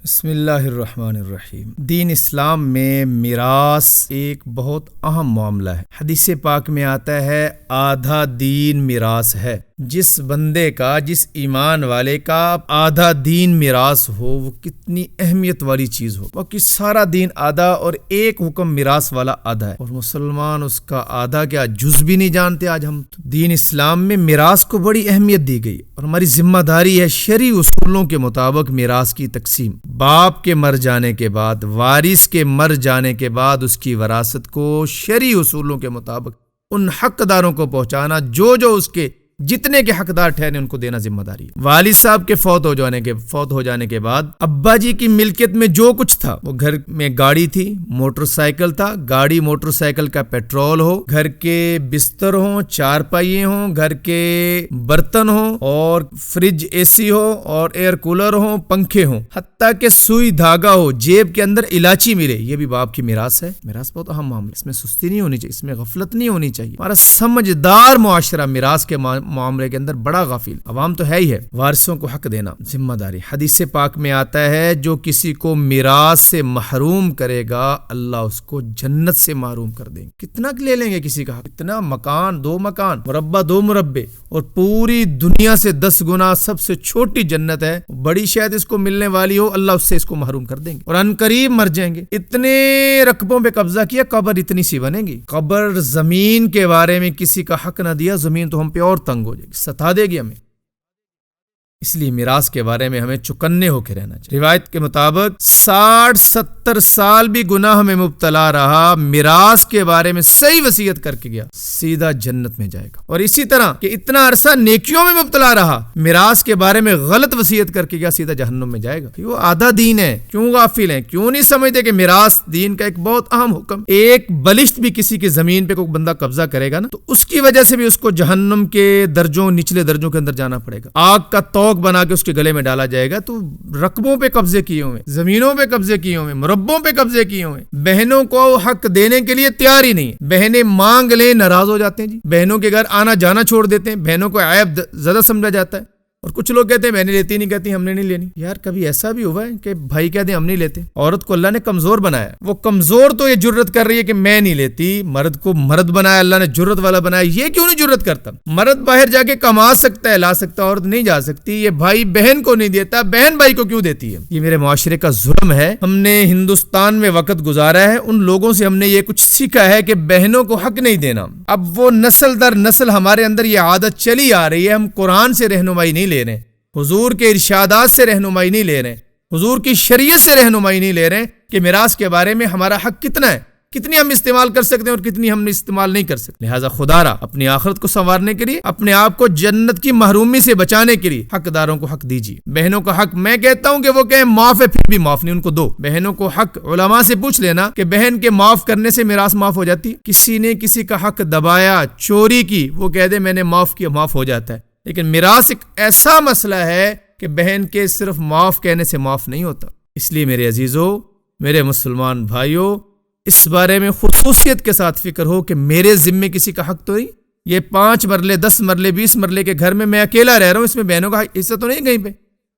بسم اللہ الرحمن الرحیم۔ دین اسلام میں میراث ایک بہت اہم معاملہ ہے۔ حدیث پاک میں آتا ہے آدھا دین میراث ہے۔ جس بندے کا، جس ایمان والے کا آدھا دین میراث ہو، وہ کتنی اہمیت والی چیز ہو۔ باقی سارا دین آدھا اور ایک حکم میراث والا آدھا ہے، اور مسلمان اس کا آدھا کیا جز بھی نہیں جانتے۔ آج ہم دین اسلام میں میراث کو بڑی اہمیت دی گئی، اور ہماری ذمہ داری ہے شرعی اصولوں کے مطابق میراث کی تقسیم۔ باپ کے مر جانے کے بعد، وارث کے مر جانے کے بعد اس کی وراثت کو شرعی اصولوں کے مطابق ان حقداروں کو پہنچانا جو اس کے جتنے کے حقدار ٹھہرے ان کو دینا ذمہ داری ہے۔ والد صاحب کے فوت ہو جانے کے بعد ابا جی کی ملکیت میں جو کچھ تھا، وہ گھر میں گاڑی تھی، موٹر سائیکل تھا، گاڑی موٹر سائیکل کا پیٹرول ہو، گھر کے بستر ہوں، چار پائیے ہوں، گھر کے برتن ہوں، اور فریج اے سی ہو، اور ایئر کولر ہوں، پنکھے ہوں، حتیٰ کہ سوئی دھاگا ہو، جیب کے اندر الائچی ملے، یہ بھی باپ کی میراث ہے۔ میراث بہت اہم معاملہ، اس میں سستی نہیں ہونی چاہیے، اس میں غفلت نہیں ہونی چاہیے۔ ہمارا سمجھدار معاشرہ میراث کے معاملے کے اندر بڑا غافل، عوام تو ہے ہی ہے۔ وارثوں کو حق دینا ذمہ داری۔ حدیث پاک میں آتا ہے جو کسی کو میراث سے محروم کرے گا اللہ اس کو جنت سے محروم کر دیں گے۔ کتنا لے لیں گے کسی کا حق؟ اتنا مکان، 2 مکان، مربع 2 مربع، اور پوری دنیا سے 10 گنا سب سے چھوٹی جنت ہے، بڑی شاید اس کو ملنے والی ہو، اللہ اس سے اس کو محروم کر دیں گے، اور ان قریب مر جائیں گے۔ اتنے رقبوں پہ قبضہ کیا، قبر اتنی سی بنے گی۔ قبر زمین کے بارے میں کسی کا حق نہ دیا، زمین تو ہم پہ اور تنگ ہو جائے گی، ستا دے گی ہمیں۔ اس لیے میراث کے بارے میں ہمیں چکنے ہو کے رہنا چاہیے۔ روایت کے مطابق 60-70 سال بھی گناہ میں مبتلا رہا، میراث کے بارے میں صحیح وصیت کر کے گیا، سیدھا جنت میں جائے گا۔ اور اسی طرح کہ اتنا عرصہ نیکیوں میں مبتلا رہا، میراث کے بارے میں غلط وصیت کر کے گیا، سیدھا جہنم میں جائے گا۔ وہ آدھا دین ہے، کیوں غافل ہیں؟ کیوں نہیں سمجھتے کہ میراث دین کا ایک بہت اہم حکم۔ ایک بلشت بھی کسی کی زمین پہ کوئی بندہ قبضہ کرے گا نا، تو اس کی وجہ سے بھی اس کو جہنم کے نچلے درجوں کے اندر جانا پڑے گا۔ آگ کا توق بنا کے اس کے گلے میں ڈالا جائے گا۔ تو رقبوں پہ قبضے کیے ہوئے، زمینوں پہ قبضے کیے ہوئے، مربوں پہ قبضے کیے ہوئے، بہنوں کو حق دینے کے لیے تیار ہی نہیں ہے۔ بہنیں مانگ لیں ناراض ہو جاتے ہیں جی، بہنوں کے گھر آنا جانا چھوڑ دیتے ہیں، بہنوں کو عیب زدہ سمجھا جاتا ہے۔ اور کچھ لوگ کہتے ہیں بہنیں لیتی نہیں، کہتی ہم نے نہیں لینی۔ یار کبھی ایسا بھی ہوا ہے کہ بھائی کہتے ہیں ہم نہیں لیتے؟ عورت کو اللہ نے کمزور بنایا، وہ کمزور تو یہ جرت کر رہی ہے کہ میں نہیں لیتی۔ مرد کو مرد بنایا اللہ نے، جرت والا بنایا، یہ کیوں نہیں جرت کرتا؟ مرد باہر جا کے کما سکتا ہے، لا سکتا ہے، عورت نہیں جا سکتی۔ یہ بھائی بہن کو نہیں دیتا، بہن بھائی کو کیوں دیتی ہے؟ یہ میرے معاشرے کا ظلم ہے۔ ہم نے ہندوستان میں وقت گزارا ہے، ان لوگوں سے ہم نے یہ کچھ سیکھا ہے کہ بہنوں کو حق نہیں دینا۔ اب وہ نسل در نسل ہمارے اندر یہ عادت چلی آ رہی ہے، ہم قرآن سے رہنمائی نہیں لے رہے، حضور کے ارشادات سے رہنمائی نہیں لے رہے، حضور کی شریعت سے رہنمائی نہیں لے رہے کہ میراث کے بارے میں ہمارا حق کتنا ہے، کتنی ہم استعمال کر سکتے ہیں اور کتنی ہم استعمال نہیں کر سکتے۔ لہٰذا خدا را اپنی آخرت کو سنوارنے کے لیے، اپنے آپ کو جنت کی محرومی سے بچانے کے لیے حقداروں کو حق دیجیے۔ بہنوں کا حق میں کہتا ہوں کہ وہ کہیں معاف ہے، پھر بھی معاف نہیں، ان کو دو۔ بہنوں کو حق علماء سے پوچھ لینا کہ بہن کے معاف کرنے سے میراث معاف ہو جاتی ہے۔ کسی نے کسی کا حق دبایا، چوری کی، وہ کہہ دے میں نے معاف کیا، معاف ہو جاتا ہے۔ لیکن میراث ایک ایسا مسئلہ ہے کہ بہن کے صرف معاف کہنے سے معاف نہیں ہوتا۔ اس لیے میرے عزیزوں، میرے مسلمان بھائیوں، اس بارے میں خصوصیت کے ساتھ فکر ہو کہ میرے ذمے کسی کا حق تو نہیں۔ یہ 5 مرلے، 10 مرلے، 20 مرلے کے گھر میں اکیلا رہ رہا ہوں، اس میں بہنوں کا حصہ تو نہیں کہیں پہ؟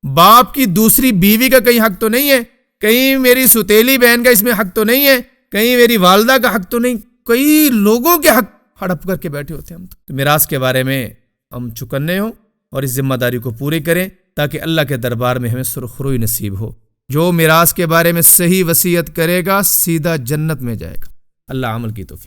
باپ کی دوسری بیوی کا کہیں حق تو نہیں ہے؟ کہیں میری ستیلی بہن کا اس میں حق تو نہیں ہے؟ کہیں میری والدہ کا حق تو نہیں؟ کئی لوگوں کے حق ہڑپ کر کے بیٹھے ہوتے ہیں ہم تو۔ میراث کے بارے میں ہم چکنے ہوں اور اس ذمہ داری کو پوری کریں، تاکہ اللہ کے دربار میں ہمیں سرخروئی نصیب ہو۔ جو میراث کے بارے میں صحیح وصیت کرے گا، سیدھا جنت میں جائے گا۔ اللہ عمل کی توفیق۔